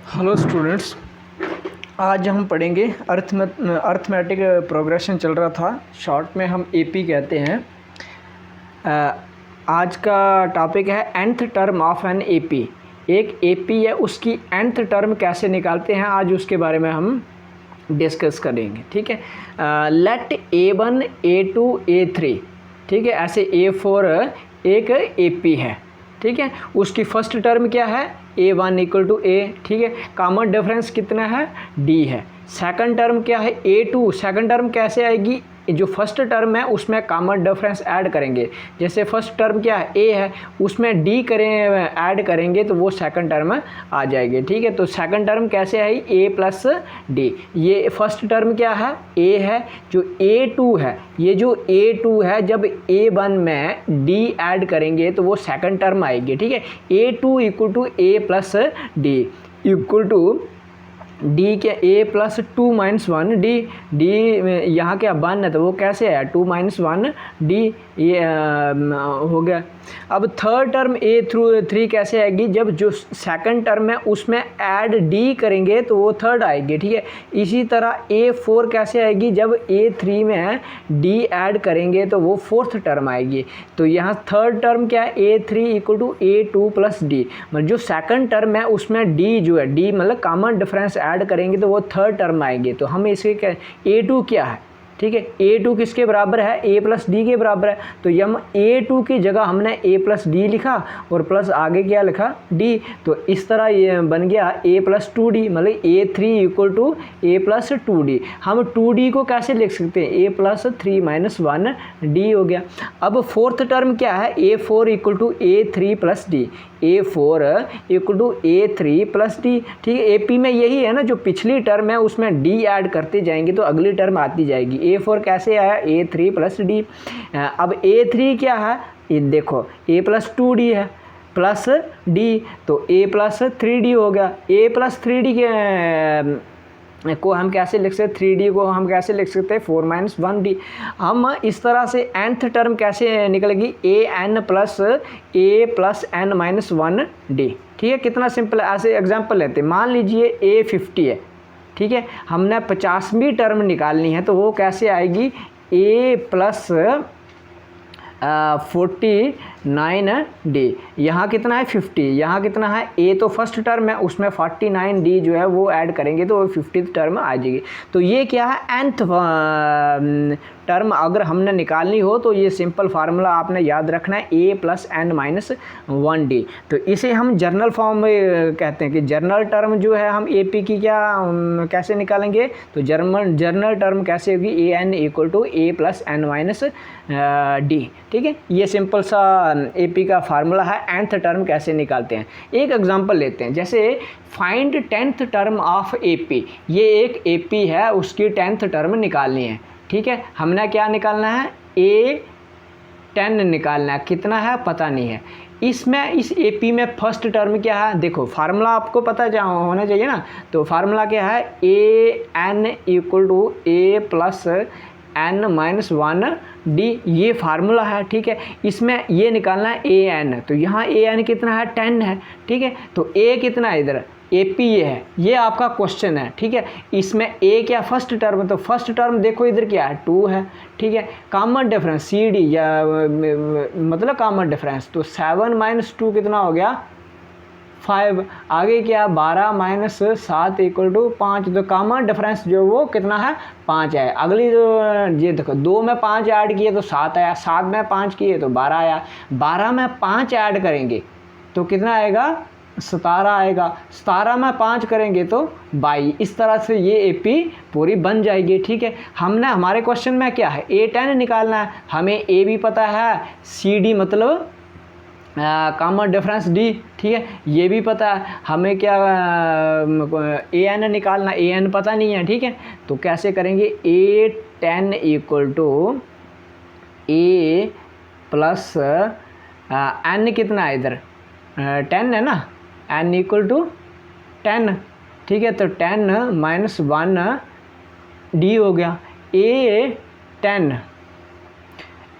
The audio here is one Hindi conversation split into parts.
हेलो स्टूडेंट्स, आज हम पढ़ेंगे अर्थमेटिक प्रोग्रेशन चल रहा था, शॉर्ट में हम एपी कहते हैं। आज का टॉपिक है nth term of an AP. एक एपी है, उसकी nth टर्म कैसे निकालते हैं, आज उसके बारे में हम डिस्कस करेंगे। ठीक है, लेट A1 A2 A3, ठीक है, ऐसे A4 एक एपी है। ठीक है, उसकी फर्स्ट टर्म क्या है, A1 = A। ठीक है, कॉमन डिफरेंस कितना है, D है। सेकंड टर्म क्या है, A2। सेकंड टर्म कैसे आएगी, जो फर्स्ट टर्म है उसमें कॉमन डिफरेंस ऐड करेंगे। जैसे फर्स्ट टर्म क्या है, A है, उसमें D ऐड करेंगे तो वो सेकंड टर्म आ जाएगी। ठीक है, तो सेकंड टर्म कैसे आई, A + D। ये फर्स्ट टर्म क्या है, A है। जो A2 है, ये जो A2 है, जब A1 में D ऐड करेंगे तो वो सेकंड टर्म आएगी। ठीक है, A2 = A + D = D के A + 2 - 1 D यहाँ क्या 1 है तो वो कैसे आया, 2 - 1 D, ये हो गया। अब थर्ड टर्म A3 कैसे आएगी, जब जो सेकंड टर्म है उसमें ऐड D करेंगे तो वो थर्ड आएगी। ठीक है, इसी तरह A4 कैसे आएगी, जब A3 में D ऐड करेंगे तो वो फोर्थ टर्म आएगी। तो यहाँ थर्ड टर्म क्या है, A3 = A2 + D, मतलब जो सेकंड टर्म है उसमें D जो है, D मतलब कॉमन डिफरेंस ऐड करेंगे तो वो थर्ड टर्म आएंगे। तो हम इसके क्या, A2 क्या है, ठीक है, A2 किसके बराबर है, A + D के बराबर है। तो हम A2 की जगह हमने A + D लिखा और प्लस आगे क्या लिखा, D। तो इस तरह ये बन गया A + 2D, मतलब A3 = A + 2D। हम 2D को कैसे लिख सकते हैं, A + 3 - 1 D हो गया। अब फोर्थ टर्म क्या है, A4 = A3 + D, A4 = A3 + D। ठीक है, एपी में यही है ना, जो पिछली टर्म है उसमें D ऐड करते जाएंगे तो अगली टर्म आती जाएगी। A4 कैसे आया, A3 + D। अब A3 क्या है, ये देखो A + 2D है प्लस D, तो A + 3D हो गया। A + 3D को हम कैसे लिख सकते, 3D को हम कैसे लिख सकते हैं, 4 - 1D। हम इस तरह से nth टर्म कैसे निकलेगी, AN + A + n - 1D। ठीक है, कितना सिंपल है। ऐसे एग्जांपल लेते हैं, मान लीजिए A50 है। ठीक है, हमने 50वीं टर्म निकालनी है तो वो कैसे आएगी, A + 49D। यहाँ कितना है, 50। यहाँ कितना है, A तो फर्स्ट टर्म है, उसमें 49D जो है वो ऐड करेंगे तो वो 50th टर्म आ जाएगी। तो ये क्या है, nth टर्म अगर हमने निकालनी हो तो ये सिंपल फार्मूला आपने याद रखना है, A + n - 1D। तो इसे हम जर्नल फॉर्म में कहते हैं कि जर्नल टर्म जो है हम AP की क्या कैसे निकालेंगे, तो जर्नल टर्म कैसे होगी, AN = A + n - D। ठीक है, ये सिंपल सा AP का फार्मूला है। nth टर्म कैसे निकालते हैं, एक एग्जांपल लेते हैं। जैसे find 10th term of AP, ये एक AP है, उसकी 10th टर्म निकालनी है। ठीक है, हमने क्या निकालना है, A10 निकालना है, कितना है पता नहीं है। इसमें इस AP में फर्स्ट टर्म क्या है, देखो फार्मूला आपको पता होना चाहिए ना। तो फार्मूला क्या है, AN = A + n - 1D, ये फार्मूला है। ठीक है, इसमें ये निकालना है AN, तो यहाँ AN कितना है, 10 है। ठीक है, तो A कितना है, इधर AP ये है, ये आपका क्वेश्चन है। ठीक है, इसमें A क्या फर्स्ट टर्म, तो फर्स्ट टर्म देखो इधर क्या है, 2 है। ठीक है, कॉमन डिफरेंस CD या मतलब कॉमन डिफरेंस, तो 7 - 2 कितना हो गया, 5। आगे क्या, 12 - 7 = 5। तो कॉमन डिफरेंस जो वो कितना है, 5 है। अगली जो ये देखो, 2 में 5 ऐड किए तो 7 आया, 7 में 5 किए तो 12 आया, 12 में 5 ऐड करेंगे तो कितना आएगा, 17 आएगा, 17 में 5 करेंगे तो 22। इस तरह से ये AP पूरी बन जाएगी। ठीक है, हमने हमारे क्वेश्चन में क्या है, A10 निकालना है, हमें A भी पता है, CD मतलब कॉमन डिफरेंस D। ठीक है, ये भी पता है, हमें क्या AN निकालना, AN पता नहीं है। ठीक है, तो कैसे करेंगे, A10 = A + n कितना है, इधर 10 है ना, n = 10। ठीक है, तो 10 - 1D हो गया। A10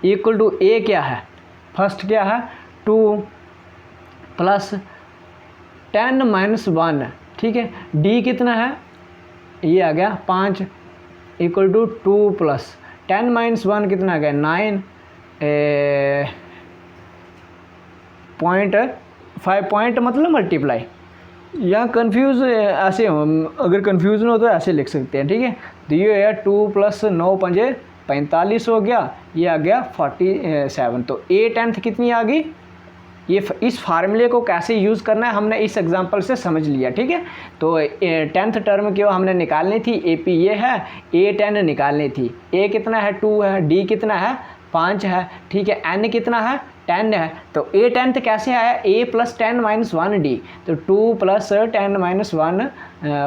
= A क्या है, फर्स्ट क्या है, 2 + 10 - 1 ठीक है। डी कितना है, ये आ गया 5 इक्वल टू 2 प्लस 10 माइनस 1 कितना आ गया 9 0.5 पॉइंट मतलब मल्टीप्लाई। यहाँ कन्फ्यूज़ ऐसे हो, अगर कन्फ्यूज़न हो तो ऐसे लिख सकते हैं, ठीक है। तो ये है 2 प्लस 9 पंजे 45 हो गया, ये आ गया 47। तो 8/10 कितनी आ गई। ये इस फार्मूले को कैसे यूज़ करना है हमने इस एग्जांपल से समझ लिया, ठीक है। तो 10th टर्म क्यों हमने निकालनी थी, AP ये है, 8n निकालनी थी। A कितना है 2 है, D कितना है 5 है, ठीक है। N कितना है 10 है। तो 8/10 कैसे आया, A प्लस 10 माइनस 1D, तो 2 प्लस 10 माइनस 1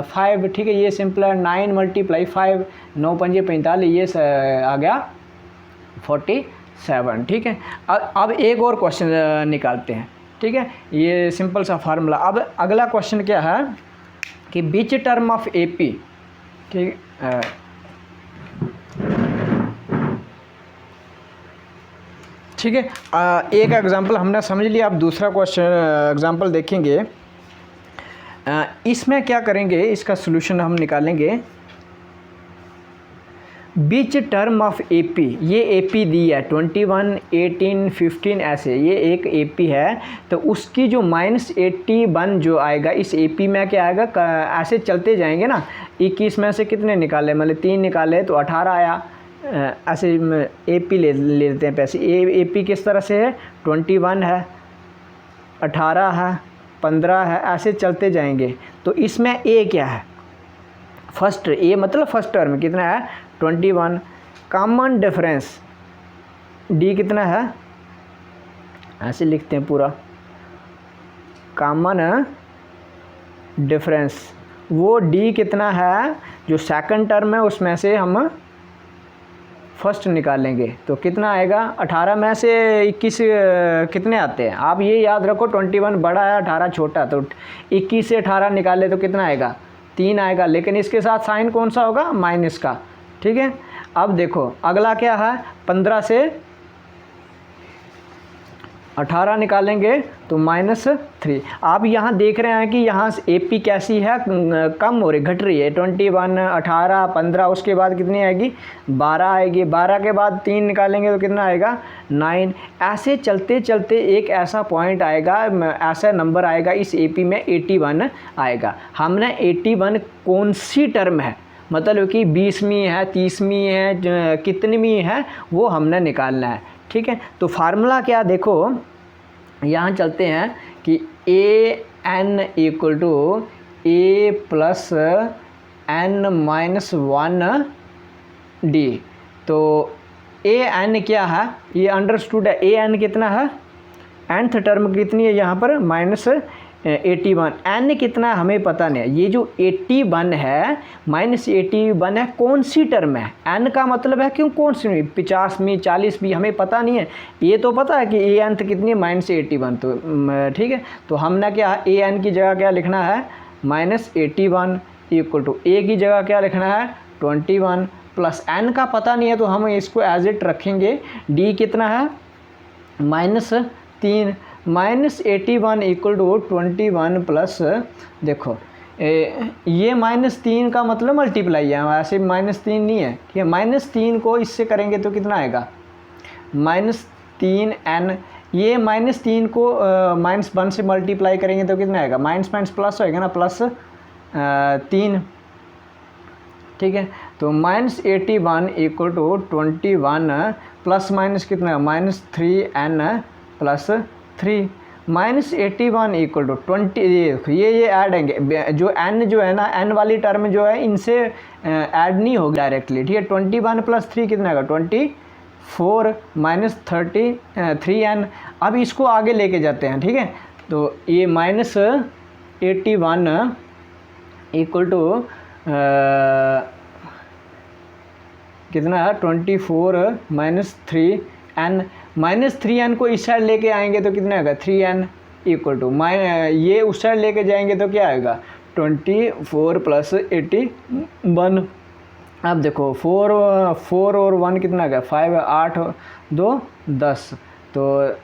5, ठीक है। ये सिंपल है, 9 मल्टीप्लाई 5 9 पंजे 45, ये आ गया 47, ठीक है। अब एक और क्वेश्चन निकालते हैं, ठीक है। ये सिंपल सा फार्मूला। अब अगला क्वेश्चन क्या है कि बीच टर्म ऑफ AP, ठीक ठीक है। एक एग्जांपल हमने समझ लिया, अब दूसरा क्वेश्चन एग्जांपल देखेंगे। इसमें क्या करेंगे, इसका सॉल्यूशन हम निकालेंगे। बीच टर्म ऑफ AP, ये AP दी है 21 18 15 ऐसे, ये एक AP है। तो उसकी जो -81 जो आएगा इस AP में क्या आएगा, ऐसे चलते जाएंगे ना। 21 में से कितने निकाले, मतलब 3 निकाले तो 18 आया। ऐसे AP ले लेते हैं पैसे। AP किस तरह से है, 21 है, 18 है, 15 है, ऐसे चलते जाएंगे। तो इसमें A क्या है, फर्स्ट A मतलब फर्स्ट टर्म कितना है 21। कॉमन डिफरेंस D कितना है, ऐसे लिखते हैं पूरा, कॉमन डिफरेंस वो D कितना है जो सेकंड टर्म है उसमें से हम फर्स्ट निकालेंगे। तो कितना आएगा, 18 में से 21 कितने आते हैं, आप ये याद रखो, 21 बड़ा है 18 छोटा। तो 21 से 18 निकाले तो कितना आएगा 3 आएगा, लेकिन इसके साथ साइन कौन सा होगा, माइनस का, ठीक है। अब देखो अगला क्या है, 15 से 18 निकालेंगे तो -3। आप यहाँ देख रहे हैं कि यहाँ से AP कैसी है, कम हो रही, घट रही है। 21 18 15, उसके बाद कितनी आएगी 12 आएगी। 12 के बाद 3 निकालेंगे तो कितना आएगा 9। ऐसे चलते चलते एक ऐसा पॉइंट आएगा, ऐसा नंबर आएगा इस AP में 81 आएगा। हमने 81 कौन सी टर्म है, मतलब कि 20वीं है, 30वीं है, कितनीवीं है, वो हमने निकालना है, ठीक है। तो फार्मूला क्या देखो, यहाँ चलते हैं कि AN equal to A plus N minus 1D। तो AN क्या है, ये अंडरस्टूड है। AN कितना है, nth टर्म कितनी है यहाँ पर -81। N कितना हमें पता नहीं है। ये जो 81 है -81 है, कौन सी टर्म है, N का मतलब है क्यों कौन सी, 50वीं 40वीं हमें पता नहीं है। ये तो पता है कि AN कितनी है -81, तो ठीक है। तो हमने क्या AN की जगह क्या लिखना है -81 इक्वल टू A की जगह क्या लिखना है 21 प्लस N का पता नहीं है तो हम इसको एज इट रखेंगे। D कितना है -3, -81 इक्वल टू 21 प्लस, देखो ये -3 का मतलब मल्टीप्लाई है, ऐसे -3 नहीं है, ठीक है। -3 को इससे करेंगे तो कितना आएगा -3n। ये -3 को -1 से मल्टीप्लाई करेंगे तो कितना आएगा, माइनस माइनस प्लस होएगा ना, +3, ठीक है। तो -81 इक्वल टू 21 प्लस माइनस कितना -3n प्लस 3, -81 इक्वल टू 20। ये ऐड होंगे, जो n जो है ना, n वाली टर्म जो है इनसे ऐड नहीं होगी डायरेक्टली, ठीक है। 21 प्लस 3 कितना होगा 24 -3n। अब इसको आगे लेके जाते हैं, ठीक है। तो ये -81 इक्वल टू कितना है 24 -3n। -3n को इस साइड लेके आएंगे तो कितना आएगा 3n इक्वल टू ये उस साइड लेके जाएंगे तो क्या आएगा 24 प्लस 81। अब देखो 4 और 1 कितना आ गया 5, 8 2 10, तो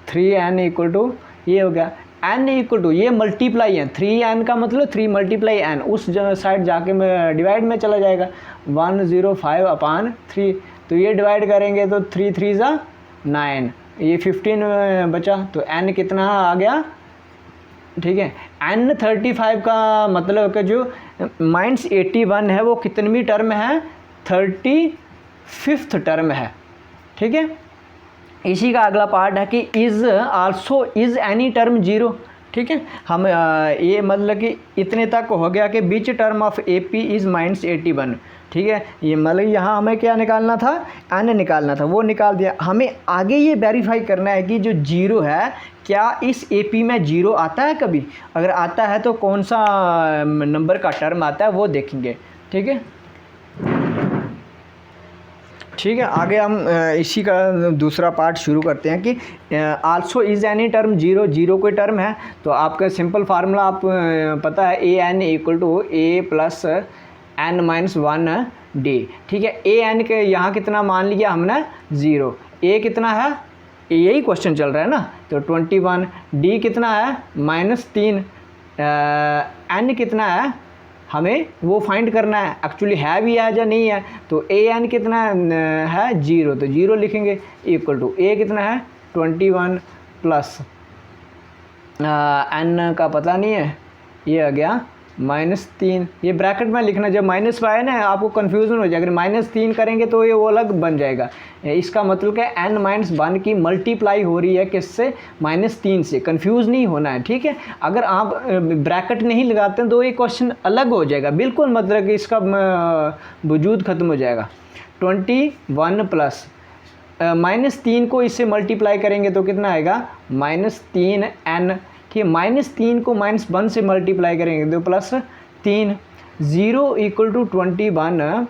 3n इक्वल टू ये हो गया n इक्वल टू, ये मल्टीप्लाई है, 3n का मतलब 3 मल्टीप्लाई n, उस साइड जाके डिवाइड में चला जाएगा, 105/3, तो ये डिवाइड करेंगे तो 3 3 ज़ा 9, ये 15 बचा, तो n कितना आ गया, ठीक है। n 35 का मतलब कि जो -81 है वो कितनवीं टर्म है, 35th टर्म है, ठीक है। इसी का अगला पार्ट है कि is also is any term zero, ठीक है। हम ये मतलब कि इतने तक हो गया कि बीच term of A P is -81, ठीक है। ये मतलब यहाँ हमें क्या निकालना था, n निकालना था, वो निकाल दिया। हमें आगे ये वेरीफाई करना है कि जो जीरो है क्या इस ए पी में जीरो आता है कभी, अगर आता है तो कौन सा नंबर का टर्म आता है वो देखेंगे, ठीक है। ठीक है, आगे हम इसी का दूसरा पार्ट शुरू करते हैं कि also is any term zero, zero कोई टर्म है तो आपका सिंपल फार्मूला आप पता है, A N equal to A plus N minus 1 D, ठीक है। ए एन के यहाँ कितना मान लिया हमने, ज़ीरो, ए कितना है, यही क्वेश्चन चल रहा है ना, तो 21, डी कितना है -3, एन कितना है हमें वो फाइंड करना है, एक्चुअली है भी है या नहीं है, तो ए एन कितना है, जीरो, तो जीरो लिखेंगे, इक्वल टू ए कितना है 21 प्लस एन का पता नहीं है, ये आ गया -3, ये ब्रैकेट में लिखना, जब माइनस आए ना आपको कन्फ्यूज़न हो जाएगा, -3 करेंगे तो ये वो अलग बन जाएगा, इसका मतलब क्या n-1 की मल्टीप्लाई हो रही है किससे, -3 से, कंफ्यूज नहीं होना है, ठीक है। अगर आप ब्रैकेट नहीं लगाते हैं तो ये क्वेश्चन अलग हो जाएगा बिल्कुल, मतलब कि इसका वजूद ख़त्म हो जाएगा। 21 प्लस -3 को इससे मल्टीप्लाई करेंगे तो कितना आएगा, -3n, ठीक है। -3 को -1 से मल्टीप्लाई करेंगे तो +3, 0 equal to 21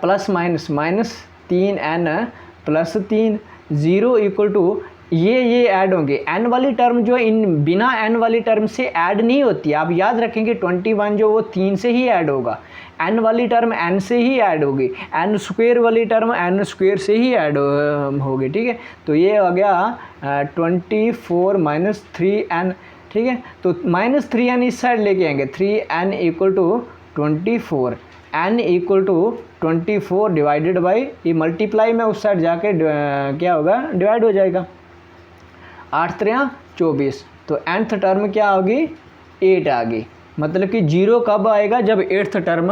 plus -3n plus 3, 0 equal to ये ऐड होंगे, n वाली टर्म जो इन बिना n वाली टर्म से ऐड नहीं होती, आप याद रखेंगे 21 जो वो 3 से ही ऐड होगा, n वाली टर्म n से ही ऐड होगी, n स्क्वायर वाली टर्म n स्क्वायर से ही ऐड होगी, ठीक है। तो ये हो गया 24 -3n, ठीक है। तो -3n इस साइड लेके आएंगे, 3n equal to 24, n equal to 24 divided by, ये मल्टीप्लाई में उस साइड जाके क्या होगा, डिवाइड हो जाएगा, 8 3 24, तो nth टर्म क्या होगी, 8 आ गई, मतलब कि जीरो कब आएगा, जब 8th टर्म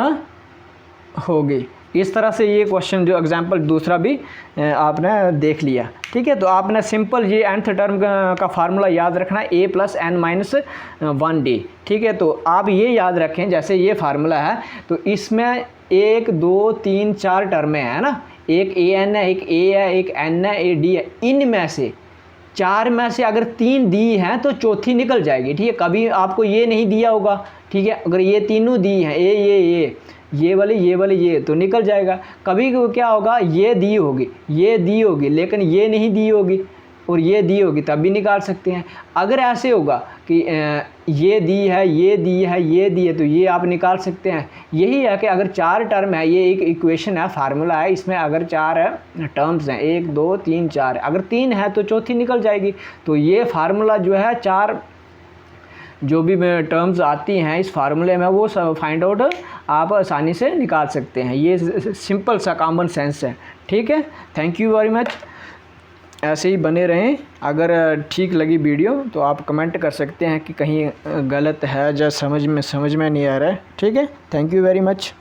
होगी। इस तरह से ये क्वेश्चन जो एग्जांपल दूसरा भी आपने देख लिया, ठीक है। तो आपने सिंपल ये nth टर्म का फार्मूला याद रखना है, a प्लस n-1 डी, ठीक है। तो आप ये याद रखें, जैसे ये फार्मूला है तो इसमें 1 2 3 4 टर्में हैं ना, एक ए एन है, एक ए है, एक एन है, ए डी है, इनमें से 4 में से अगर 3 दी हैं तो चौथी निकल जाएगी, ठीक है। कभी आपको ये नहीं दिया होगा, ठीक है, अगर ये तीनों दी हैं, ये वाली ये तो निकल जाएगा। कभी क्या होगा, ये दी होगी लेकिन ये नहीं दी होगी और ये दी होगी, तब भी निकाल सकते हैं। अगर ऐसे होगा कि ये दी है, ये दी है, ये दी है, तो ये आप निकाल सकते हैं। यही है कि अगर 4 टर्म है, ये एक इक्वेशन है, फार्मूला है, इसमें अगर 4 टर्म्स हैं, 1 2 3 4, अगर 3 है तो चौथी निकल जाएगी। तो ये फार्मूला जो है 4 जो भी टर्म्स आती हैं इस फार्मूले में वो सब फाइंड आउट आप आसानी से निकाल सकते हैं। ये सिंपल सा कॉमन सेंस है, ठीक है। थैंक यू वेरी मच, ऐसे ही बने रहें। अगर ठीक लगी वीडियो तो आप कमेंट कर सकते हैं कि कहीं गलत है या समझ में नहीं आ रहा है, ठीक है। Thank you very much.